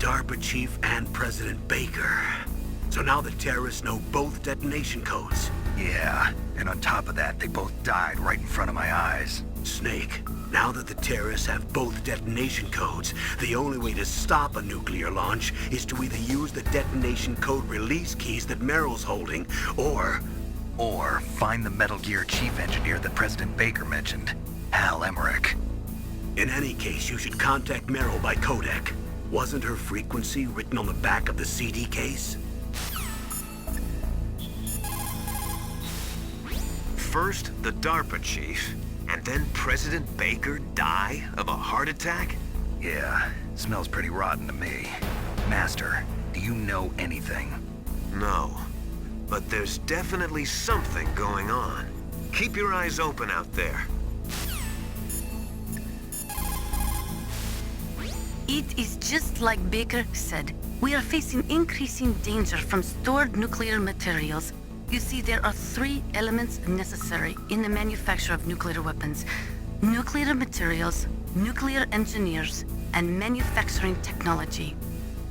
DARPA chief and President Baker. So now the terrorists know both detonation codes. Yeah, and on top of that, they both died right in front of my eyes. Snake, now that the terrorists have both detonation codes, the only way to stop a nuclear launch is to either use the detonation code release keys that Meryl's holding, or find the Metal Gear chief engineer that President Baker mentioned, Hal Emmerich. in any case, you should contact Meryl by codec. Wasn't her frequency written on the back of the CD case? First, the DARPA chief, and then President Baker die of a heart attack? Yeah, smells pretty rotten to me. Master, do you know anything? No, but there's definitely something going on. Keep your eyes open out there. It is just like Baker said. We are facing increasing danger from stored nuclear materials. You see, there are three elements necessary in the manufacture of nuclear weapons: nuclear materials, nuclear engineers, and manufacturing technology.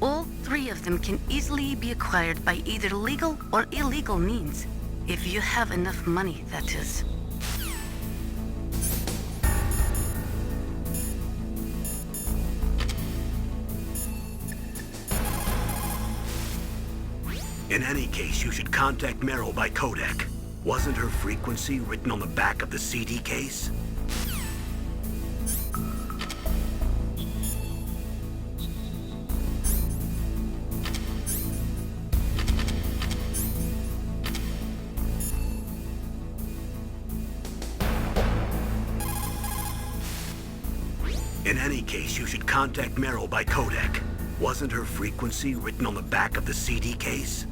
All three of them can easily be acquired by either legal or illegal means. If you have enough money, that is. In any case, you should contact Meryl by codec. Wasn't her frequency written on the back of the CD case? In any case, you should contact Meryl by codec. Wasn't her frequency written on the back of the CD case?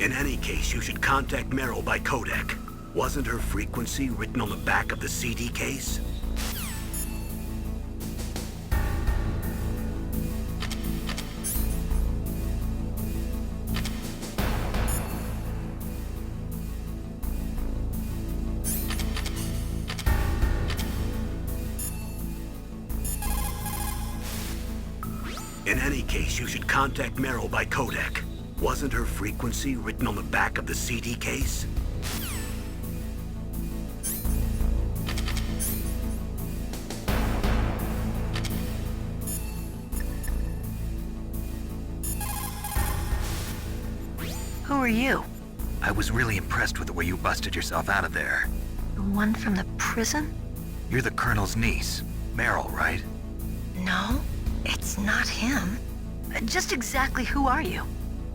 In any case, you should contact Meryl by codec. Wasn't her frequency written on the back of the CD case? In any case, you should contact Meryl by codec. Wasn't her frequency written on the back of the CD case? Who are you? I was really impressed with the way you busted yourself out of there. The one from the prison? You're the Colonel's niece, Meryl, right? No, it's not him. Just exactly who are you?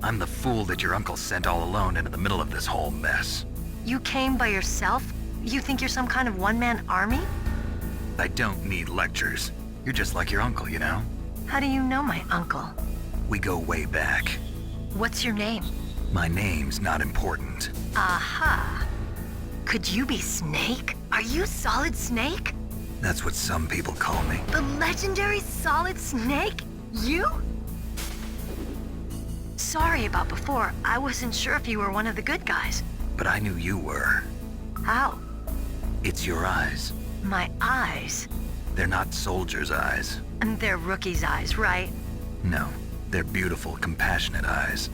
I'm the fool that your uncle sent all alone into the middle of this whole mess. You came by yourself? You think you're some kind of one-man army? I don't need lectures. You're just like your uncle, you know? How do you know my uncle? We go way back. What's your name? My name's not important. Aha. Could you be Snake? Are you Solid Snake? That's what some people call me. The legendary Solid Snake? You? Sorry about before. I wasn't sure if you were one of the good guys. But I knew you were. How? It's your eyes. My eyes? They're not soldiers' eyes. And they're rookies' eyes, right? No, they're beautiful, compassionate eyes.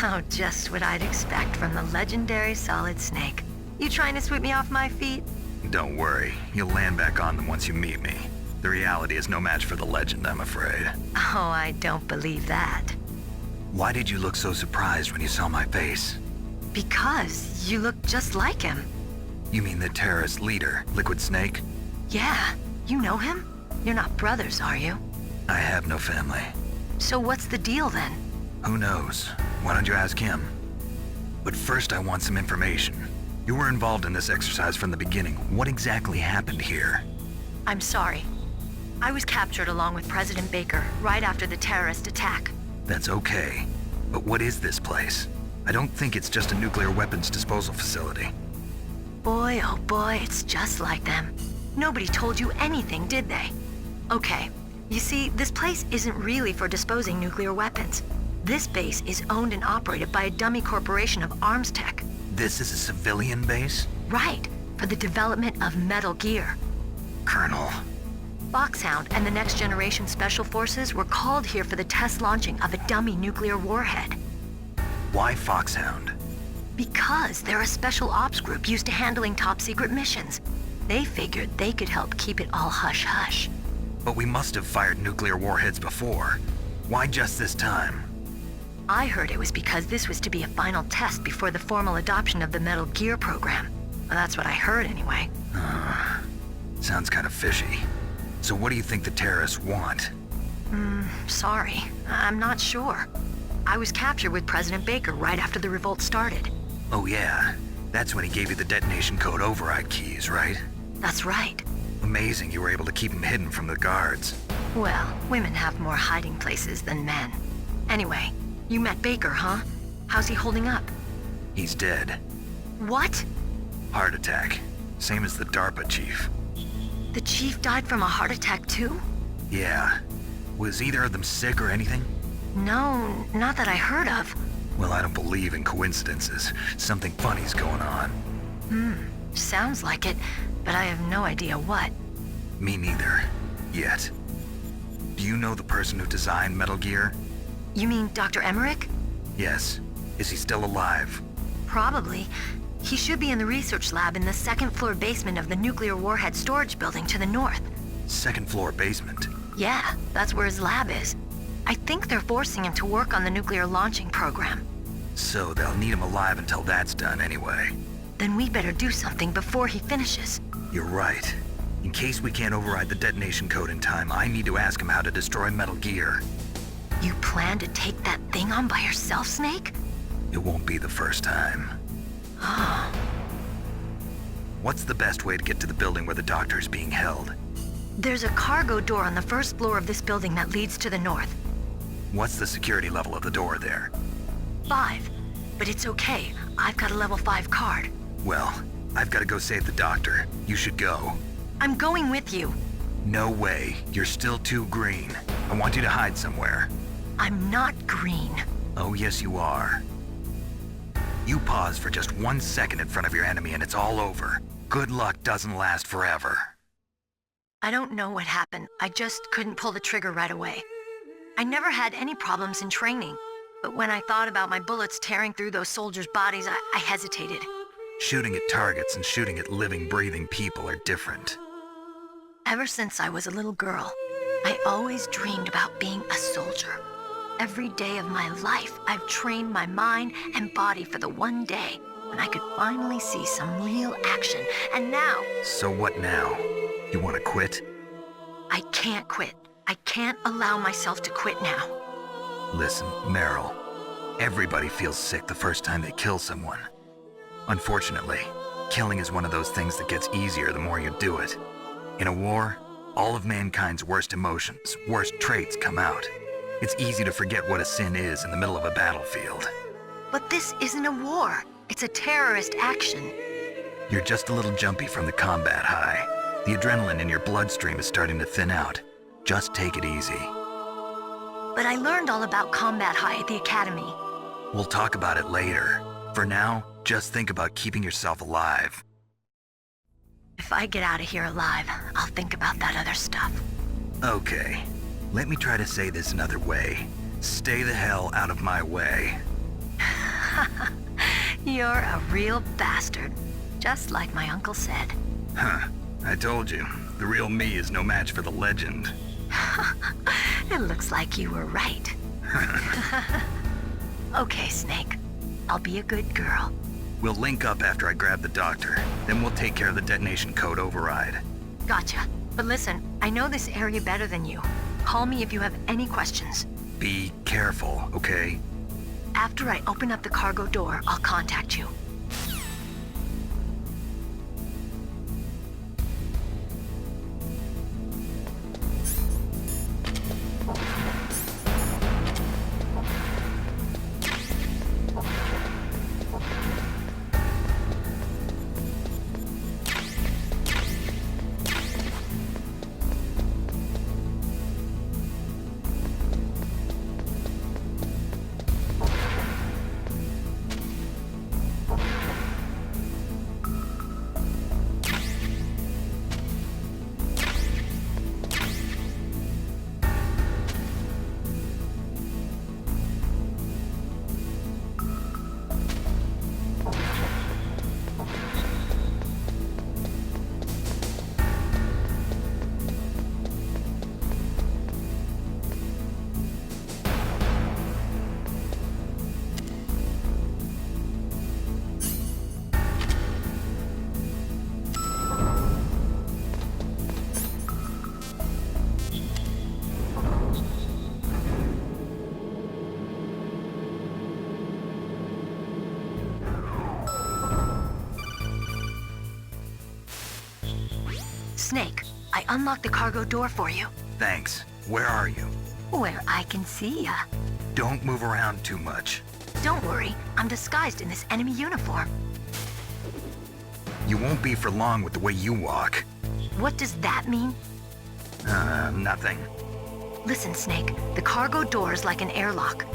Oh, just what I'd expect from the legendary Solid Snake. You trying to sweep me off my feet? Don't worry, you'll land back on them once you meet me. The reality is no match for the legend, I'm afraid. Oh, I don't believe that. Why did you look so surprised when you saw my face? Because you look just like him. You mean the terrorist leader, Liquid Snake? Yeah, you know him? You're not brothers, are you? I have no family. So what's the deal then? Who knows? Why don't you ask him? But first I want some information. You were involved in this exercise from the beginning. What exactly happened here? I'm sorry. I was captured along with President Baker right after the terrorist attack. That's okay. But what is this place? I don't think it's just a nuclear weapons disposal facility. Boy, oh boy, it's just like them. Nobody told you anything, did they? Okay, you see, this place isn't really for disposing nuclear weapons. This base is owned and operated by a dummy corporation of arms tech. This is a civilian base? Right, for the development of Metal Gear. Colonel. Foxhound and the Next Generation Special Forces were called here for the test launching of a dummy nuclear warhead. Why Foxhound? Because they're a special ops group used to handling top-secret missions. They figured they could help keep it all hush-hush. But we must have fired nuclear warheads before. Why just this time? I heard it was because this was to be a final test before the formal adoption of the Metal Gear program. Well, that's what I heard anyway. Sounds kind of fishy. So what do you think the terrorists want? Sorry, I'm not sure. I was captured with President Baker right after the revolt started. Oh yeah, that's when he gave you the detonation code override keys, right? That's right. Amazing you were able to keep him hidden from the guards. Well, women have more hiding places than men. Anyway, you met Baker, huh? How's he holding up? He's dead. What? Heart attack. Same as the DARPA chief. The chief died from a heart attack too? Yeah. Was either of them sick or anything? No, not that I heard of. Well, I don't believe in coincidences. Something funny's going on. Sounds like it, but I have no idea what. Me neither. Yet. Do you know the person who designed Metal Gear? You mean Dr. Emmerich? Yes. Is he still alive? Probably. He should be in the research lab in the second-floor basement of the nuclear warhead storage building to the north. Second floor basement. Yeah, that's where his lab is. I think they're forcing him to work on the nuclear launching program. So they'll need him alive until that's done anyway. Then we better do something before he finishes. You're right. In case we can't override the detonation code in time, I need to ask him how to destroy Metal Gear. You plan to take that thing on by yourself, Snake? It won't be the first time. What's the best way to get to the building where the doctor's being held? There's a cargo door on the first floor of this building that leads to the north. What's the security level of the door there? 5. But it's okay. I've got a level 5 card. Well, I've got to go save the doctor. You should go. I'm going with you. No way. You're still too green. I want you to hide somewhere. I'm not green. Oh, yes, you are. You pause for just 1 second in front of your enemy and it's all over. Good luck doesn't last forever. I don't know what happened. I just couldn't pull the trigger right away. I never had any problems in training, but when I thought about my bullets tearing through those soldiers' bodies, I hesitated. Shooting at targets and shooting at living, breathing people are different. Ever since I was a little girl, I always dreamed about being a soldier. Every day of my life, I've trained my mind and body for the one day when I could finally see some real action, and now... So what now? You want to quit? I can't quit. I can't allow myself to quit now. Listen, Meryl. Everybody feels sick the first time they kill someone. Unfortunately, killing is one of those things that gets easier the more you do it. In a war, all of mankind's worst emotions, worst traits come out. It's easy to forget what a sin is in the middle of a battlefield. But this isn't a war. It's a terrorist action. You're just a little jumpy from the combat high. The adrenaline in your bloodstream is starting to thin out. Just take it easy. But I learned all about combat high at the academy. We'll talk about it later. For now, just think about keeping yourself alive. If I get out of here alive, I'll think about that other stuff. Okay. Let me try to say this another way. Stay the hell out of my way. You're a real bastard. Just like my uncle said. Huh. I told you. The real me is no match for the legend. It looks like you were right. Okay, Snake. I'll be a good girl. We'll link up after I grab the doctor. Then we'll take care of the detonation code override. Gotcha. But listen, I know this area better than you. Call me if you have any questions. Be careful, okay? After I open up the cargo door, I'll contact you. Snake, I unlocked the cargo door for you. Thanks. Where are you? Where I can see ya. Don't move around too much. Don't worry, I'm disguised in this enemy uniform. You won't be for long with the way you walk. What does that mean? Nothing. Listen, Snake, the cargo door is like an airlock.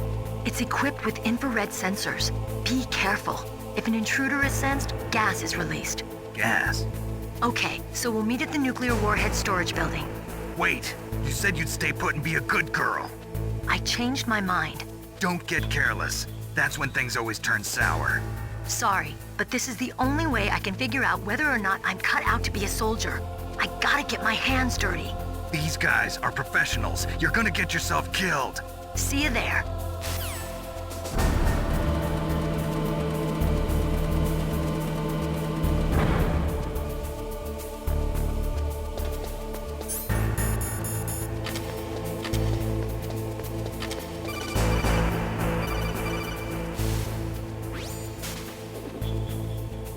It's equipped with infrared sensors. Be careful. If an intruder is sensed, gas is released. Gas? Okay, so we'll meet at the nuclear warhead storage building. Wait, you said you'd stay put and be a good girl. I changed my mind. Don't get careless. That's when things always turn sour. Sorry, but this is the only way I can figure out whether or not I'm cut out to be a soldier. I gotta get my hands dirty. These guys are professionals. You're gonna get yourself killed. See you there.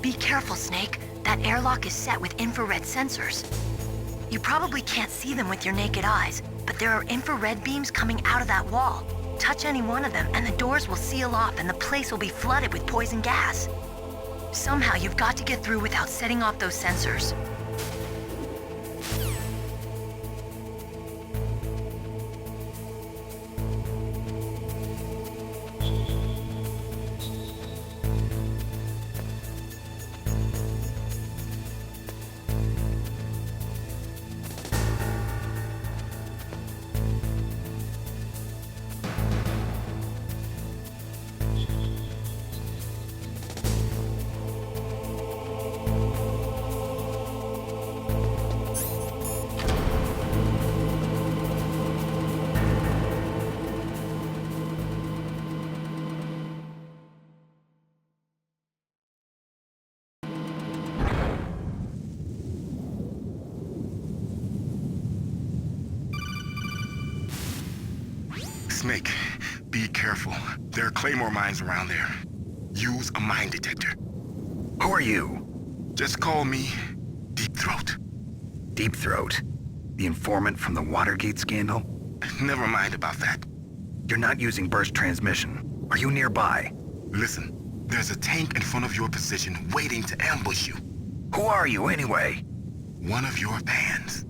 Be careful, Snake. That airlock is set with infrared sensors. You probably can't see them with your naked eyes, but there are infrared beams coming out of that wall. Touch any one of them and the doors will seal off and the place will be flooded with poison gas. Somehow you've got to get through without setting off those sensors. Snake, be careful. There are Claymore mines around there. Use a mine detector. Who are you? Just call me Deep Throat. Deep Throat? The informant from the Watergate scandal? Never mind about that. You're not using burst transmission. Are you nearby? Listen, there's a tank in front of your position waiting to ambush you. Who are you anyway? One of your fans.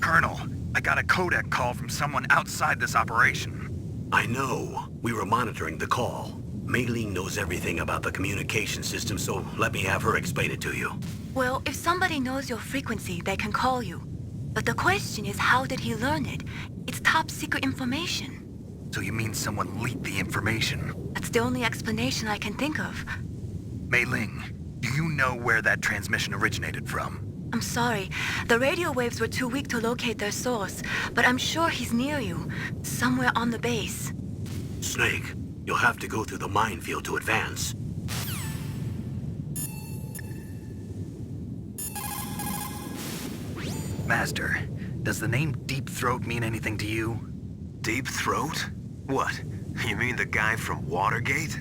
Colonel, I got a codec call from someone outside this operation. I know. We were monitoring the call. Mei-Ling knows everything about the communication system, so let me have her explain it to you. Well, if somebody knows your frequency, they can call you. But the question is, how did he learn it? It's top secret information. So you mean someone leaked the information? That's the only explanation I can think of. Mei-Ling, do you know where that transmission originated from? I'm sorry. The radio waves were too weak to locate their source, but I'm sure he's near you, somewhere on the base. Snake, you'll have to go through the minefield to advance. Master, does the name Deep Throat mean anything to you? Deep Throat? What? You mean the guy from Watergate?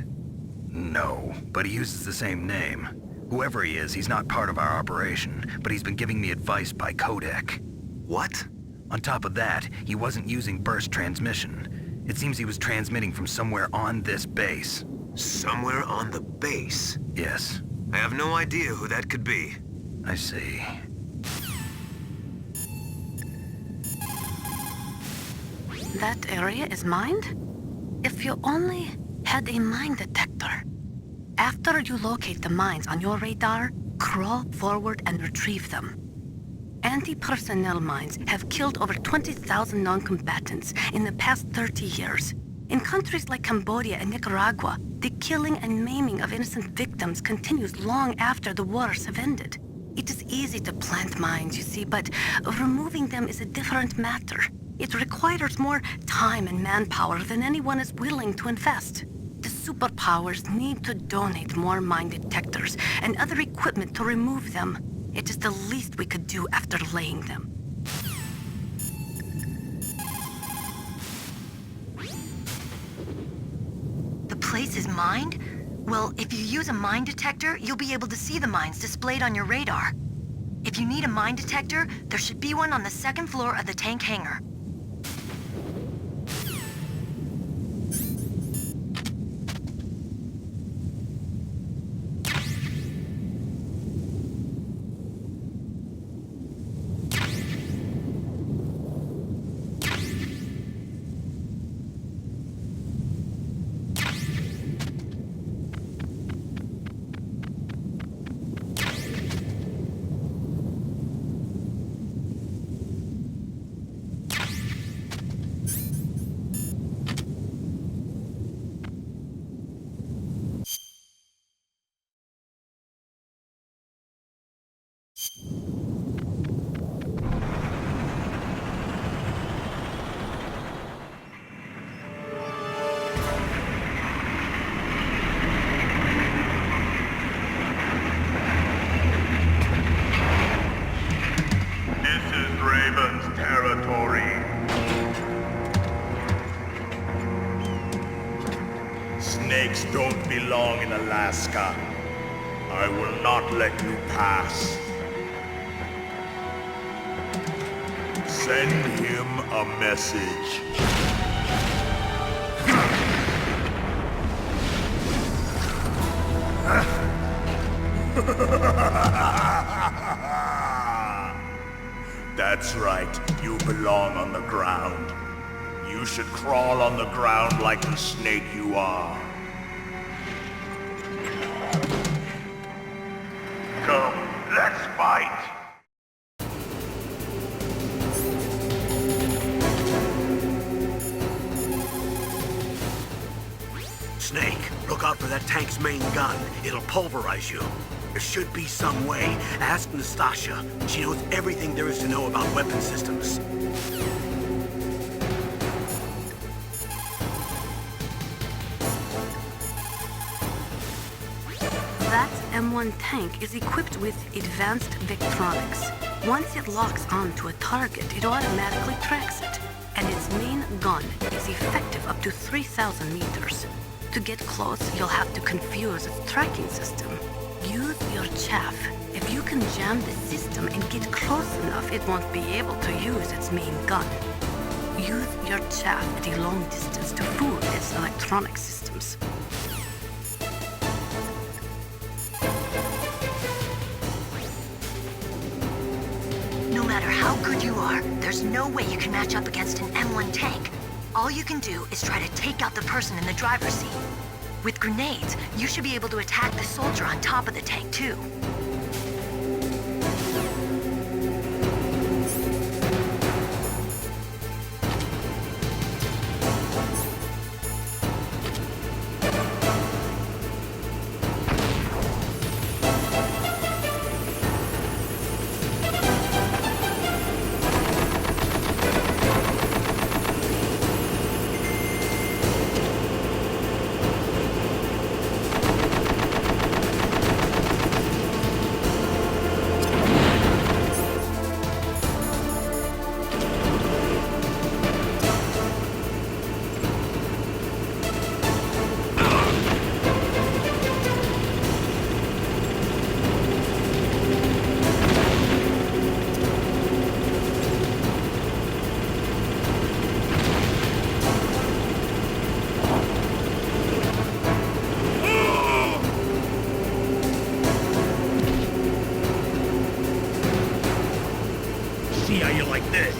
No, but he uses the same name. Whoever he is, he's not part of our operation, but he's been giving me advice by codec. What? On top of that, he wasn't using burst transmission. It seems he was transmitting from somewhere on this base. Somewhere on the base? Yes. I have no idea who that could be. I see. That area is mined? If you only had a mine detector. After you locate the mines on your radar, crawl forward and retrieve them. Anti-personnel mines have killed over 20,000 non-combatants in the past 30 years. In countries like Cambodia and Nicaragua, the killing and maiming of innocent victims continues long after the wars have ended. It is easy to plant mines, you see, but removing them is a different matter. It requires more time and manpower than anyone is willing to invest. The superpowers need to donate more mine detectors and other equipment to remove them. It is the least we could do after laying them. The replace his mind? Well, if you use a mine detector, you'll be able to see the mines displayed on your radar. If you need a mine detector, there should be one on the second floor of the tank hangar. Snakes don't belong in Alaska. I will not let you pass. Send him a message. That's right, you belong on the ground. You should crawl on the ground like the snake you are. Come, let's fight! Snake, look out for that tank's main gun. It'll pulverize you. There should be some way. Ask Nastasha. She knows everything there is to know about weapon systems. That M1 tank is equipped with advanced Victronics. Once it locks onto a target, it automatically tracks it. And its main gun is effective up to 3,000 meters. To get close, you'll have to confuse its tracking system. Use your chaff. If you can jam the system and get close enough, it won't be able to use its main gun. Use your chaff at a long distance to fool its electronic systems. No matter how good you are, there's no way you can match up against an M1 tank. All you can do is try to take out the person in the driver's seat. With grenades, you should be able to attack the soldier on top of the tank, too. See how you like this?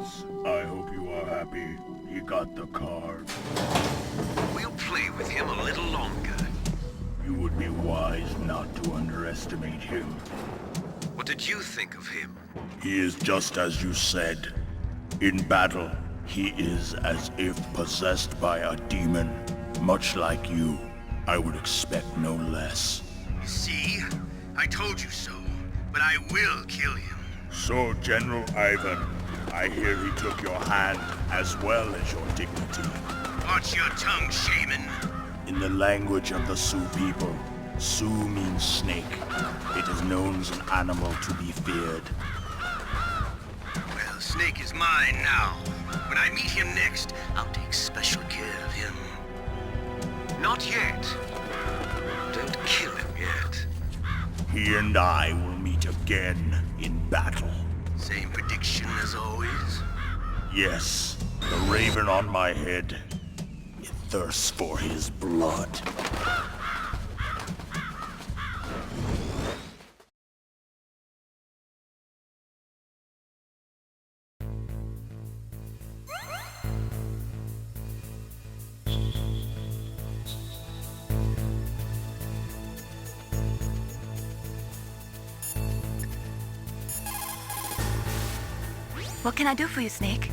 Yes, I hope you are happy he got the card. We'll play with him a little longer. You would be wise not to underestimate him. What did you think of him? He is just as you said. In battle, he is as if possessed by a demon. Much like you, I would expect no less. See? I told you so. But I will kill him. So, General Ivan, I hear he took your hand as well as your dignity. Watch your tongue, shaman. In the language of the Sioux people, Sioux means snake. It is known as an animal to be feared. Well, Snake is mine now. When I meet him next, I'll take special care of him. Not yet. Don't kill him yet. He and I will meet again in battle. Same prediction as always? Yes, the raven on my head. It thirsts for his blood. What can I do for you, Snake?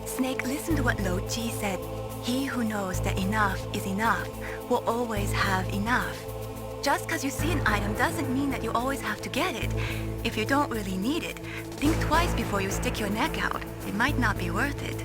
Snake, listen to what Lo Ji said. He who knows that enough is enough will always have enough. Just because you see an item doesn't mean that you always have to get it. If you don't really need it, think twice before you stick your neck out. It might not be worth it.